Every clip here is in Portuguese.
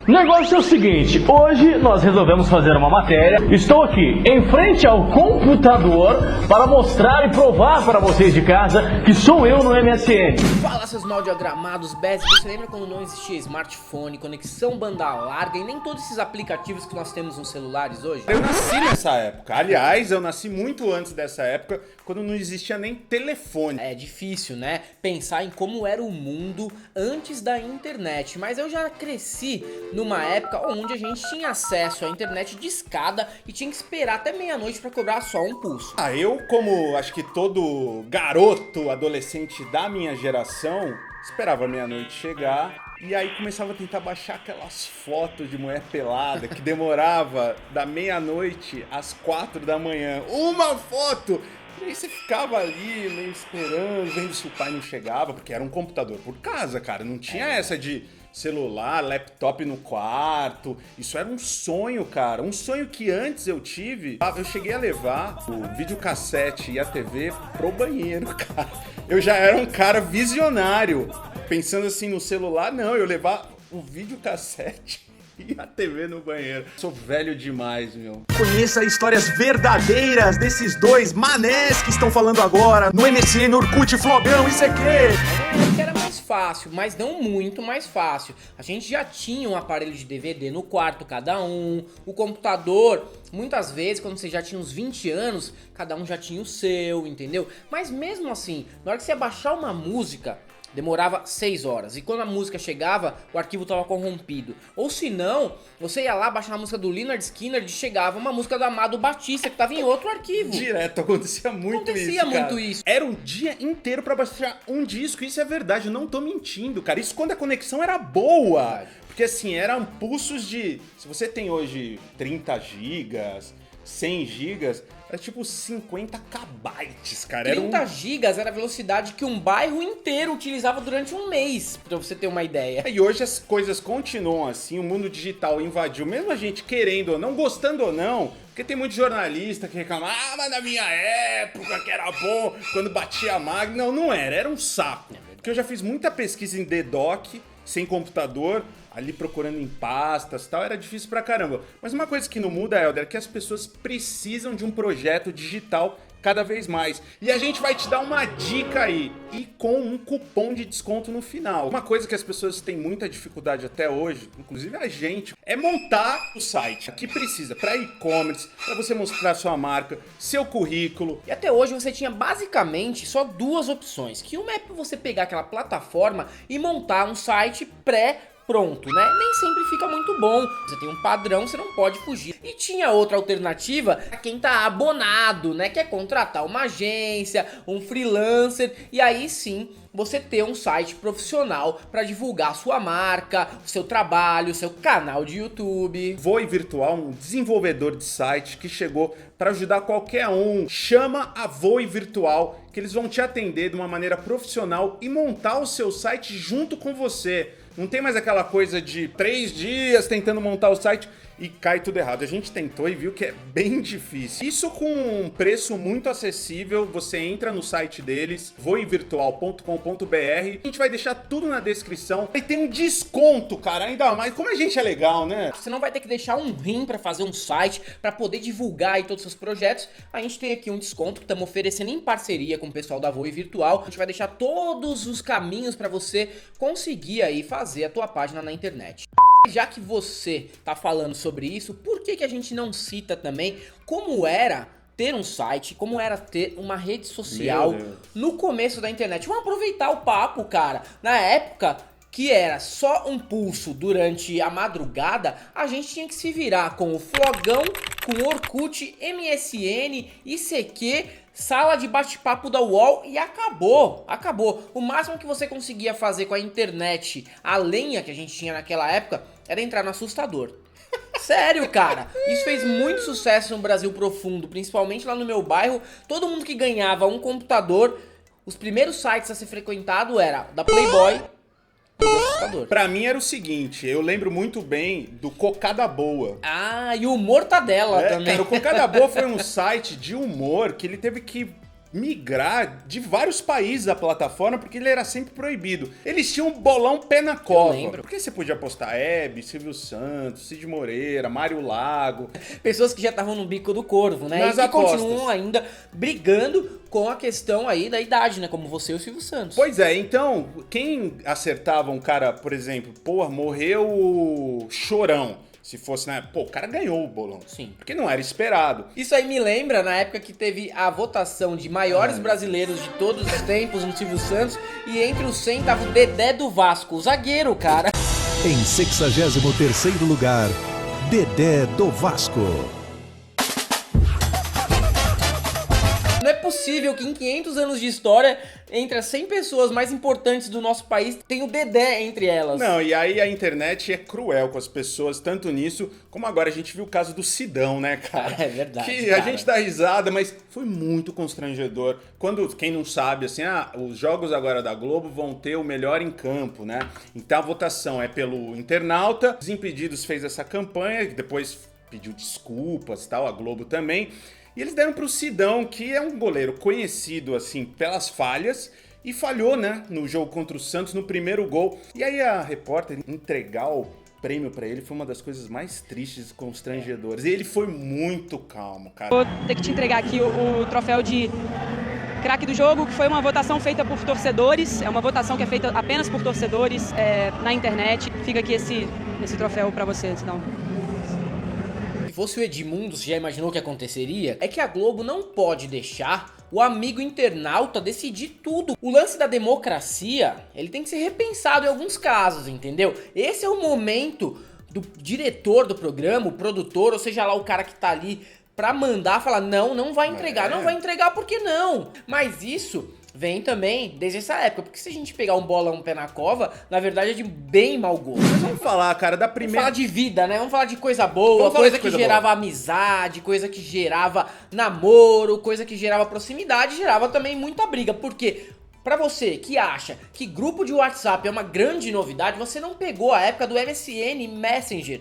O negócio é o seguinte, hoje nós resolvemos fazer uma matéria. Estou aqui em frente ao computador para mostrar e provar para vocês de casa que sou eu no MSN. Fala, seus mal diagramados, Bez. Você lembra quando não existia smartphone, conexão banda larga e nem todos esses aplicativos que nós temos nos celulares hoje? Eu nasci nessa época. Aliás, eu nasci muito antes dessa época, quando não existia nem telefone. É difícil, né? Pensar em como era o mundo antes da internet. Mas eu já cresci numa época onde a gente tinha acesso à internet de escada e tinha que esperar até meia-noite pra cobrar só um pulso. Eu, como acho que todo garoto, adolescente da minha geração, esperava a meia-noite chegar e aí começava a tentar baixar aquelas fotos de mulher pelada que demorava da meia-noite às 4 da manhã. Uma foto! E aí você ficava ali meio esperando, vendo se o pai não chegava, porque era um computador por casa, cara. Não tinha essa de celular, laptop no quarto. Isso era um sonho, cara. Um sonho que antes eu tive. Eu cheguei a levar o videocassete e a TV pro banheiro, cara. Eu já era um cara visionário. Pensando assim no celular, não. Eu levar o videocassete e a TV no banheiro. Sou velho demais, meu. Conheça histórias verdadeiras desses dois manés que estão falando agora no MSN, Orkut, Flogão, isso aqui. Que era mais fácil, mas não muito mais fácil. A gente já tinha um aparelho de DVD no quarto, cada um. O computador, muitas vezes, quando você já tinha uns 20 anos, cada um já tinha o seu, entendeu? Mas mesmo assim, na hora que você ia baixar uma música, demorava 6 horas. E quando a música chegava, o arquivo estava corrompido. Ou se não, você ia lá baixar a música do Lynyrd Skynyrd e chegava uma música do Amado Batista que estava em outro arquivo. Direto, acontecia muito isso. Era um dia inteiro pra baixar um disco, isso é verdade, eu não tô mentindo, cara. Isso quando a conexão era boa. Porque assim, eram pulsos de... Se você tem hoje 30 gigas, 100 gigas... Era tipo 50 kbytes, cara. 30 gigas era a velocidade que um bairro inteiro utilizava durante um mês, pra você ter uma ideia. E hoje as coisas continuam assim, o mundo digital invadiu, mesmo a gente querendo ou não, gostando ou não, porque tem muito jornalista que reclama, mas na minha época que era bom, quando batia a máquina. Não, não era um saco. Porque eu já fiz muita pesquisa em DDoC, sem computador, ali procurando em pastas e tal, era difícil pra caramba. Mas uma coisa que não muda, Helder, é que as pessoas precisam de um projeto digital cada vez mais. E a gente vai te dar uma dica aí, e com um cupom de desconto no final. Uma coisa que as pessoas têm muita dificuldade até hoje, inclusive a gente, é montar o site. Que precisa para e-commerce, para você mostrar sua marca, seu currículo. E até hoje você tinha basicamente só duas opções. Que uma é pra você pegar aquela plataforma e montar um site pré-pronto, né? Nem sempre fica muito bom. Você tem um padrão, você não pode fugir. E tinha outra alternativa pra quem tá abonado, né? Quer contratar uma agência, um freelancer, e aí sim você ter um site profissional para divulgar sua marca, o seu trabalho, o seu canal de YouTube. Voe Virtual, um desenvolvedor de site que chegou para ajudar qualquer um. Chama a Voe Virtual, que eles vão te atender de uma maneira profissional e montar o seu site junto com você. Não tem mais aquela coisa de 3 dias tentando montar o site e cai tudo errado. A gente tentou e viu que é bem difícil. Isso com um preço muito acessível. Você entra no site deles, voevirtual.com.br. A gente vai deixar tudo na descrição. E tem um desconto, cara, ainda mais. Como a gente é legal, né? Você não vai ter que deixar um rim para fazer um site, para poder divulgar aí todos os seus projetos. A gente tem aqui um desconto que estamos oferecendo em parceria com o pessoal da Voe Virtual. A gente vai deixar todos os caminhos para você conseguir aí fazer a tua página na internet. Já que você tá falando sobre isso, por que a gente não cita também como era ter um site, como era ter uma rede social no começo da internet? Vamos aproveitar o papo, cara. Na época que era só um pulso durante a madrugada, a gente tinha que se virar com o Flogão, com o Orkut, MSN, ICQ, sala de bate-papo da UOL e acabou. O máximo que você conseguia fazer com a internet, a lenha que a gente tinha naquela época, era entrar no assustador. Sério, cara, isso fez muito sucesso no Brasil profundo, principalmente lá no meu bairro. Todo mundo que ganhava um computador, os primeiros sites a ser frequentado era da Playboy, Pra mim era o seguinte, eu lembro muito bem do Cocada Boa. Ah, e o Mortadela também. Cara, o Cocada Boa foi um site de humor que ele teve que migrar de vários países da plataforma, porque ele era sempre proibido. Eles tinham um bolão pé na cova. Eu lembro. Porque você podia apostar Hebe, Silvio Santos, Cid Moreira, Mário Lago. Pessoas que já estavam no bico do corvo, né? Nas e que apostas. continuam ainda brigando com a questão aí da idade, né? Como você e o Silvio Santos. Pois é, então, quem acertava um cara, por exemplo, pô, morreu o Chorão. Se fosse, né? Pô, o cara ganhou o bolão. Sim. Porque não era esperado. Isso aí me lembra na época que teve a votação de maiores brasileiros de todos os tempos no Silvio Santos, e entre os 100 tava o Dedé do Vasco, o zagueiro, cara. Em 63º lugar, Dedé do Vasco. Não é possível que em 500 anos de história, entre as 100 pessoas mais importantes do nosso país, tem o Dedé entre elas. Não, e aí a internet é cruel com as pessoas, tanto nisso, como agora a gente viu o caso do Sidão, né, cara? É verdade, Que cara. a gente dá risada, mas foi muito constrangedor. Quando, quem não sabe, assim, os jogos agora da Globo vão ter o melhor em campo, né? Então a votação é pelo internauta. Desimpedidos fez essa campanha, que depois pediu desculpas e tal, a Globo também. E eles deram pro Sidão, que é um goleiro conhecido, assim, pelas falhas, e falhou, né, no jogo contra o Santos, no primeiro gol. E aí a repórter entregar o prêmio pra ele foi uma das coisas mais tristes e constrangedoras. E ele foi muito calmo, cara. Vou ter que te entregar aqui o troféu de craque do jogo, que foi uma votação feita por torcedores. É uma votação que é feita apenas por torcedores na internet. Fica aqui esse troféu pra você, Sidão. Se fosse o Edmundo, você já imaginou o que aconteceria? É que a Globo não pode deixar o amigo internauta decidir tudo. O lance da democracia, ele tem que ser repensado em alguns casos, entendeu? Esse é o momento do diretor do programa, o produtor, ou seja lá o cara que tá ali pra mandar, falar não vai entregar, não vai entregar, por que não? Mas isso vem também desde essa época, porque se a gente pegar um bolão pé na cova, na verdade é de bem mau gosto. Mas vamos falar, cara, da Vamos primeira... falar de vida, né? Vamos falar de coisa boa, Vamos falar coisa de que coisa gerava amizade, coisa que gerava namoro, coisa que gerava proximidade, gerava também muita briga. Porque, pra você que acha que grupo de WhatsApp é uma grande novidade, você não pegou a época do MSN Messenger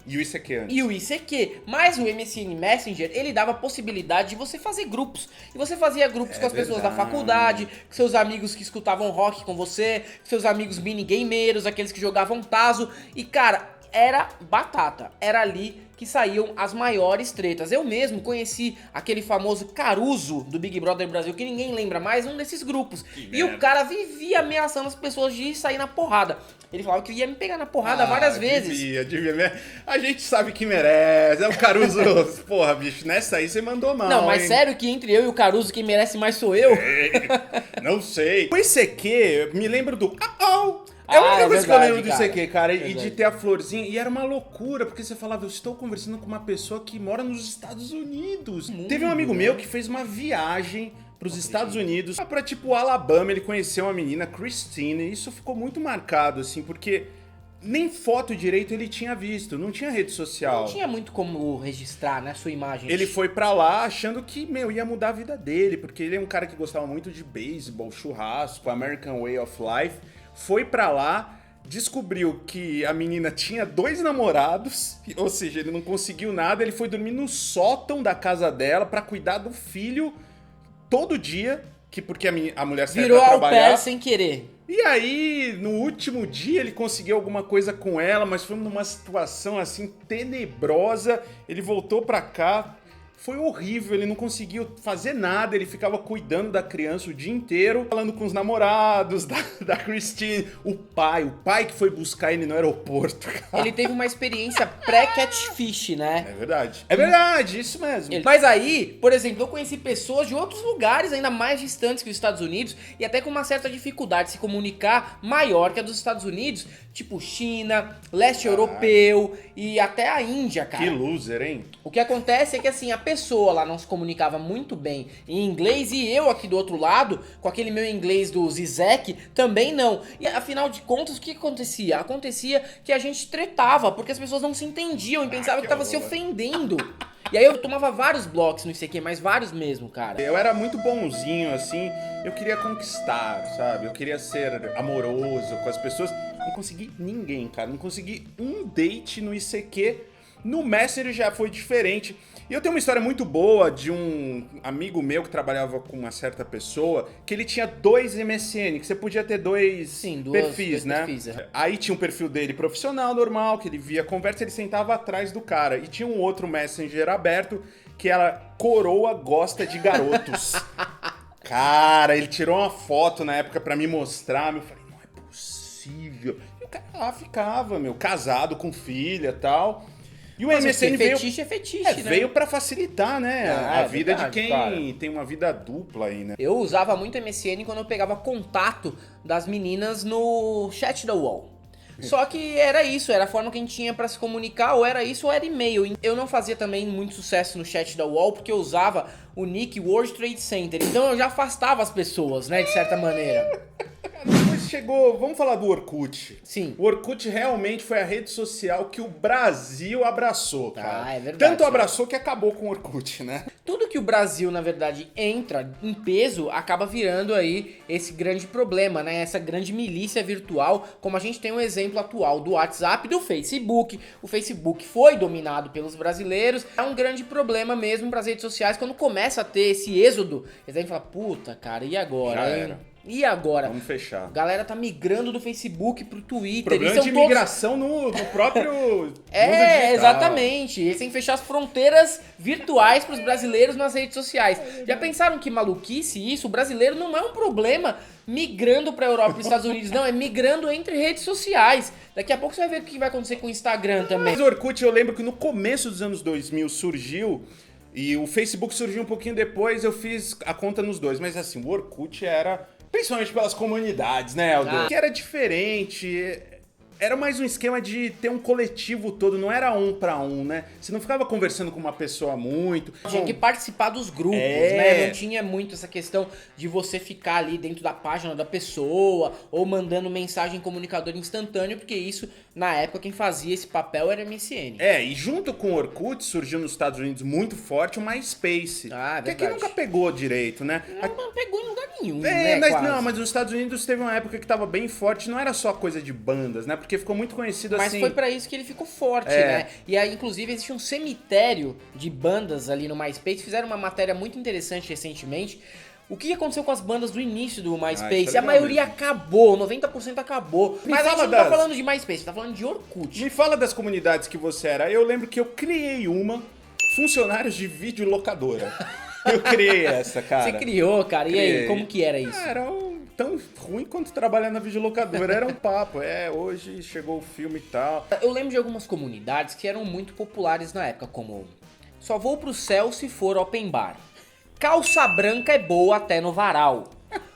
E o ICQ antes. e o ICQ. Mas o MSN Messenger, ele dava a possibilidade de você fazer grupos. E você fazia grupos com as pessoas da verdade. faculdade, com seus amigos que escutavam rock com você, seus amigos minigameiros, aqueles que jogavam tazo. E cara, era batata. Era ali que saíam as maiores tretas. Eu mesmo conheci aquele famoso Caruso do Big Brother Brasil, que ninguém lembra mais, um desses grupos. E o cara vivia ameaçando as pessoas de sair na porrada. Ele falava que ia me pegar na porrada várias vezes. Devia. A gente sabe que merece. É o Caruso. Porra, bicho, nessa aí você mandou mal. Não, mas hein? sério que entre eu e o Caruso quem merece mais sou eu? Não sei. O ICQ, me lembro do... É a única é coisa que eu verdade, lembro do cara. ICQ, cara. E de Verdade. ter a florzinha. E era uma loucura, porque você falava, eu estou conversando com uma pessoa que mora nos Estados Unidos. Teve um amigo meu que fez uma viagem pros Estados Unidos, pra tipo Alabama. Ele conheceu uma menina, Christine, e isso ficou muito marcado, assim, porque nem foto direito ele tinha visto, não tinha rede social. Não tinha muito como registrar, né, sua imagem. Ele foi pra lá achando que, ia mudar a vida dele, porque ele é um cara que gostava muito de beisebol, churrasco, American Way of Life. Foi pra lá, descobriu que a menina tinha 2 namorados, ou seja, ele não conseguiu nada, ele foi dormir no sótão da casa dela pra cuidar do filho todo dia, porque a mulher saiu Virou pra ao trabalhar. pé sem querer. E aí, no último dia, ele conseguiu alguma coisa com ela, mas foi numa situação assim tenebrosa. Ele voltou pra cá, foi horrível, ele não conseguiu fazer nada, ele ficava cuidando da criança o dia inteiro, falando com os namorados da Christine. O pai que foi buscar ele no aeroporto, cara. Ele teve uma experiência pré-catfish, né? É verdade, isso mesmo. Mas aí, por exemplo, eu conheci pessoas de outros lugares ainda mais distantes que os Estados Unidos e até com uma certa dificuldade de se comunicar maior que a dos Estados Unidos, tipo China, leste europeu e até a Índia, cara. Que loser, hein? O que acontece é que assim, a pessoa lá não se comunicava muito bem em inglês e eu aqui do outro lado, com aquele meu inglês do Zizek, também não. E afinal de contas, o que acontecia? Acontecia que a gente tretava, porque as pessoas não se entendiam e pensavam que tava se ofendendo. E aí eu tomava vários blocos no ICQ, mas vários mesmo, cara. Eu era muito bonzinho, assim, eu queria conquistar, sabe? Eu queria ser amoroso com as pessoas. Não consegui ninguém, cara. Não consegui um date no ICQ. No Messenger já foi diferente. E eu tenho uma história muito boa de um amigo meu que trabalhava com uma certa pessoa, que ele tinha 2 MSN, que você podia ter dois perfis, dois né? perfis, é. Aí tinha um perfil dele profissional, normal, que ele via conversa, ele sentava atrás do cara. E tinha um outro Messenger aberto, que era Coroa Gosta de Garotos. Cara, ele tirou uma foto na época pra me mostrar, eu falei, não é possível. E o cara lá ficava, casado com filha e tal. E o MSN veio... Fetiche é fetiche, né? Veio pra facilitar, né? A vida verdade, de quem cara. tem uma vida dupla aí, né? Eu usava muito MSN quando eu pegava contato das meninas no chat da UOL. Só que era isso, era a forma que a gente tinha pra se comunicar, ou era isso ou era e-mail. Eu não fazia também muito sucesso no chat da UOL, porque eu usava o nick World Trade Center. Então eu já afastava as pessoas, né, de certa maneira. Depois chegou, vamos falar do Orkut. Sim. O Orkut realmente foi a rede social que o Brasil abraçou, cara. É verdade. Tanto abraçou que acabou com o Orkut, né? Tudo que o Brasil, na verdade, entra em peso, acaba virando aí esse grande problema, né? Essa grande milícia virtual, como a gente tem um exemplo atual do WhatsApp e do Facebook. O Facebook foi dominado pelos brasileiros. É um grande problema mesmo para as redes sociais quando começa a ter esse êxodo. Eles devem falar, puta, cara, e agora, Já hein? era. E agora? Vamos fechar. A galera tá migrando do Facebook pro Twitter. Problema Eles de são todos- migração no próprio mundo É, digital. exatamente. Eles têm que fechar as fronteiras virtuais pros brasileiros nas redes sociais. Já pensaram que maluquice isso? O brasileiro não é um problema migrando pra Europa e pros Estados Unidos, não. É migrando entre redes sociais. Daqui a pouco você vai ver o que vai acontecer com o Instagram também. Mas o Orkut, eu lembro que no começo dos anos 2000 surgiu, e o Facebook surgiu um pouquinho depois, eu fiz a conta nos dois. Mas assim, o Orkut era, principalmente pelas comunidades, né, Aldo? Que era diferente, era mais um esquema de ter um coletivo todo, não era um pra um, né? Você não ficava conversando com uma pessoa muito. Tinha que participar dos grupos, É. né? Não tinha muito essa questão de você ficar ali dentro da página da pessoa ou mandando mensagem em comunicador instantâneo, porque isso, na época, quem fazia esse papel era MSN. E junto com o Orkut surgiu nos Estados Unidos muito forte o MySpace. Ah, que aqui verdade. nunca pegou direito, né? Não pegou em lugar nenhum, né? Mas quase. não, mas nos Estados Unidos teve uma época que tava bem forte, não era só coisa de bandas, né? Porque ficou muito conhecido Mas assim. foi pra isso que ele ficou forte, né? E aí, inclusive, existe um cemitério de bandas ali no MySpace. Fizeram uma matéria muito interessante recentemente. O que aconteceu com as bandas do início do isso MySpace? é A legal maioria acabou, 90% acabou. Mas a fala gente não tá das- falando de MySpace, tá falando de Orkut. Me fala das comunidades que você era. Eu lembro que eu criei uma, funcionários de videolocadora. Eu criei essa, cara. Você criou, cara. E aí, Criei. como que era isso? Era tão ruim quanto trabalhar na videolocadora. Era um papo. Hoje chegou o filme e tal. Eu lembro de algumas comunidades que eram muito populares na época, como Só vou pro céu se for open bar. Calça branca é boa até no varal.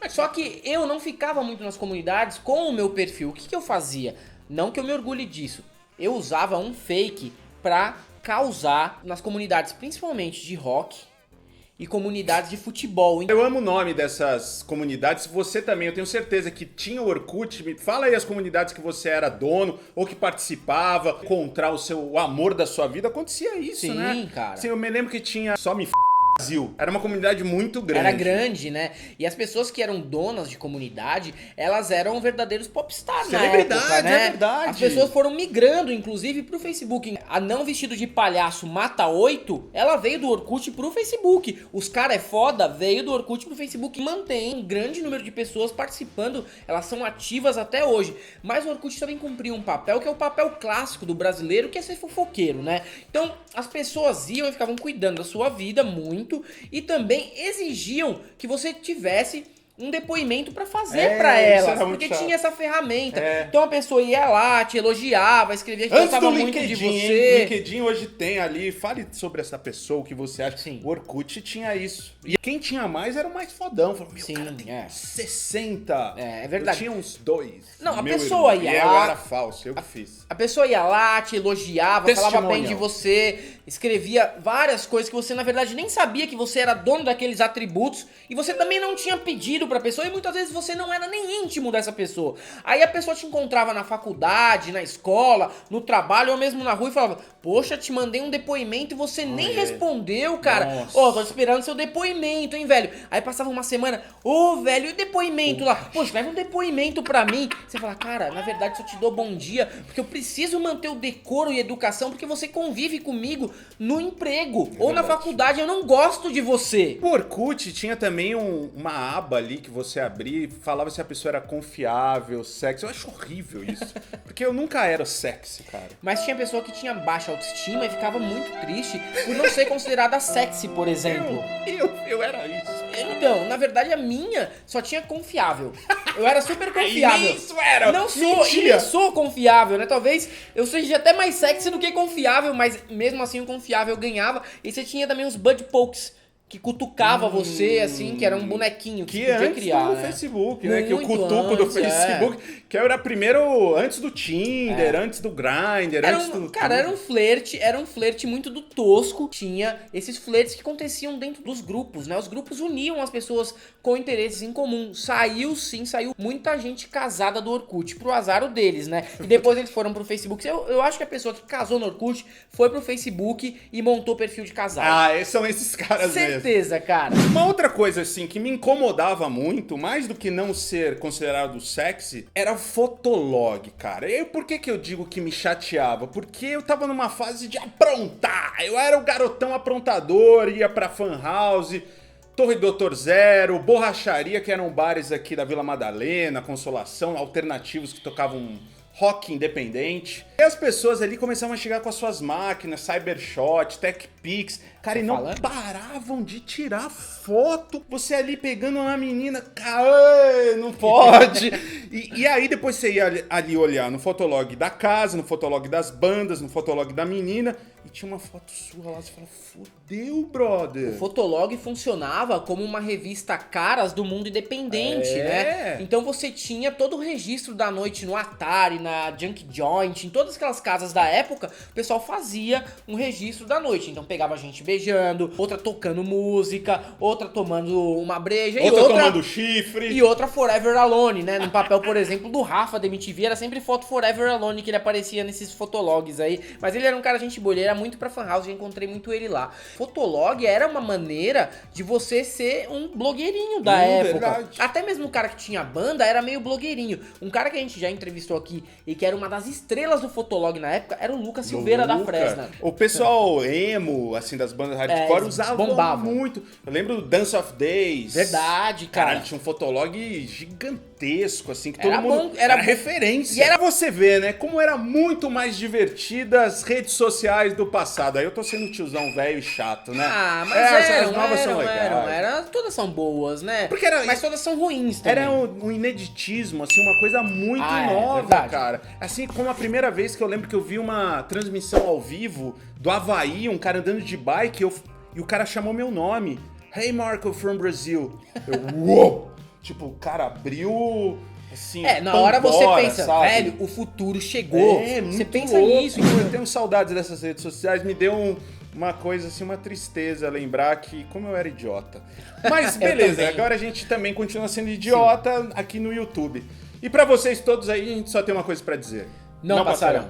Só que eu não ficava muito nas comunidades com o meu perfil. O que eu fazia? Não que eu me orgulhe disso. Eu usava um fake pra causar nas comunidades, principalmente de rock e comunidades de futebol. Eu amo o nome dessas comunidades. Você também, eu tenho certeza que tinha o Orkut. Me fala aí as comunidades que você era dono ou que participava, encontrar o amor da sua vida. Acontecia isso, Sim, né? cara. Sim, eu me lembro que tinha Só Me Brasil. Era uma comunidade muito grande. Era grande, né? E as pessoas que eram donas de comunidade, elas eram verdadeiros popstars na Celebridades, época, né? é verdade. As pessoas foram migrando, inclusive, pro Facebook. A Não Vestido de Palhaço Mata 8, ela veio do Orkut pro Facebook. Os Cara é Foda veio do Orkut pro Facebook. Mantém um grande número de pessoas participando. Elas são ativas até hoje. Mas o Orkut também cumpriu um papel que é o papel clássico do brasileiro, que é ser fofoqueiro, né? Então, as pessoas iam e ficavam cuidando da sua vida muito e também exigiam que você tivesse um depoimento pra fazer pra isso elas, era muito porque chato. tinha essa ferramenta. É. Então a pessoa ia lá, te elogiava, escrevia que Antes gostava do muito de LinkedIn, hein? O você. LinkedIn hoje tem ali. Fale sobre essa pessoa, o que você acha. Sim. O Orkut tinha isso. E quem tinha mais era o mais fodão. Falou, meu, Sim, cara, tem é. 60. É verdade. Eu tinha uns 2. Não, a Meu pessoa irmão. ia E eu lá- era falso, eu que fiz. A pessoa ia lá, te elogiava, falava bem Testimonial. de você, escrevia várias coisas que você na verdade nem sabia que você era dono daqueles atributos e você também não tinha pedido pra pessoa e muitas vezes você não era nem íntimo dessa pessoa. Aí a pessoa te encontrava na faculdade, na escola, no trabalho ou mesmo na rua e falava: poxa, te mandei um depoimento e você nem respondeu, cara. Ó, tô esperando seu depoimento, hein, velho. Aí passava uma semana: ô, velho, e o depoimento lá? Poxa, leva um depoimento pra mim. Você fala: cara, na verdade só te dou bom dia porque eu preciso manter o decoro e educação porque você convive comigo no emprego ou na faculdade. Eu não gosto de você. O Orkut tinha também uma aba ali que você abria e falava se a pessoa era confiável, sexy. Eu acho horrível isso. Porque eu nunca era sexy, cara. Mas tinha pessoa que tinha baixa autoestima e ficava muito triste por não ser considerada sexy, por exemplo. Eu era isso. Então, na verdade a minha só tinha confiável. Eu era super confiável. Isso era! Não sou, e Mentira. nem sou confiável, né? Talvez eu seja até mais sexy do que confiável, mas mesmo assim o confiável ganhava. E você tinha também os Bud Pokes, que cutucava você, assim, que era um bonequinho que você podia antes criar, do né? Facebook, né? Que o Muito cutuco do antes, Facebook, que era primeiro antes do Tinder, antes do Grindr, Era antes do... cara, era um flerte muito do tosco. Tinha esses flertes que aconteciam dentro dos grupos, né? Os grupos uniam as pessoas com interesses em comum. Saiu muita gente casada do Orkut, pro azar o deles, né? E depois eles foram pro Facebook. Eu acho que a pessoa que casou no Orkut foi pro Facebook e montou perfil de casal. São esses caras mesmo. Certeza, cara. Uma outra coisa, assim, que me incomodava muito, mais do que não ser considerado sexy, era o fotolog, cara. E por que eu digo que me chateava? Porque eu tava numa fase de aprontar. Eu era o garotão aprontador, ia pra fan house, Torre Doutor Zero, Borracharia, que eram bares aqui da Vila Madalena, Consolação, alternativos que tocavam rock independente. E as pessoas ali começavam a chegar com as suas máquinas, Cybershot, TechPix, cara, e não paravam de tirar foto. Você ali pegando uma menina, cara, não pode. E aí depois você ia ali olhar no fotolog da casa, no fotolog das bandas, no fotolog da menina, e tinha uma foto sua lá, você fala: fodeu, brother. O Fotolog funcionava como uma revista caras do mundo independente, né? Então você tinha todo o registro da noite no Atari, na Junk Joint, em todas aquelas casas da época, o pessoal fazia um registro da noite. Então pegava gente beijando, outra tocando música, outra tomando uma breja outra e outra tomando chifre. E outra Forever Alone, né? No papel, por exemplo, do Rafa da MTV, era sempre foto Forever Alone que ele aparecia nesses fotologs aí. Mas ele era um cara gente boa, ele era muito pra fan house, já encontrei muito ele lá. Fotolog era uma maneira de você ser um blogueirinho da época. Verdade. Até mesmo o cara que tinha banda era meio blogueirinho. Um cara que a gente já entrevistou aqui e que era uma das estrelas do Fotolog na época era o Lucas Silveira da Fresna. O pessoal emo, assim, das bandas hardcore usava muito. Eu lembro do Dance of Days. Verdade, cara. Caralho, tinha um fotolog gigantesco, assim, que Era todo mundo... bom, era referência. E era... Você vê, né, como era muito mais divertida as redes sociais do passado. Aí eu tô sendo tiozão velho e chato, né? Mas as novas são legais. todas são boas, né? Porque era... Mas todas são ruins também. Era um ineditismo, assim, uma coisa muito nova, verdade. cara. Assim como a primeira vez que eu lembro que eu vi uma transmissão ao vivo do Havaí, um cara andando de bike, e o cara chamou meu nome. Hey, Marco from Brazil. Uou! Tipo, o cara abriu... Assim, na hora você pensa, sabe? velho, o futuro chegou. Você pensa louco. nisso. Eu tenho saudades dessas redes sociais, me deu uma coisa assim, uma tristeza lembrar que como eu era idiota. Mas beleza, agora a gente também continua sendo idiota aqui no YouTube. E pra vocês todos aí, a gente só tem uma coisa pra dizer. Não passarão.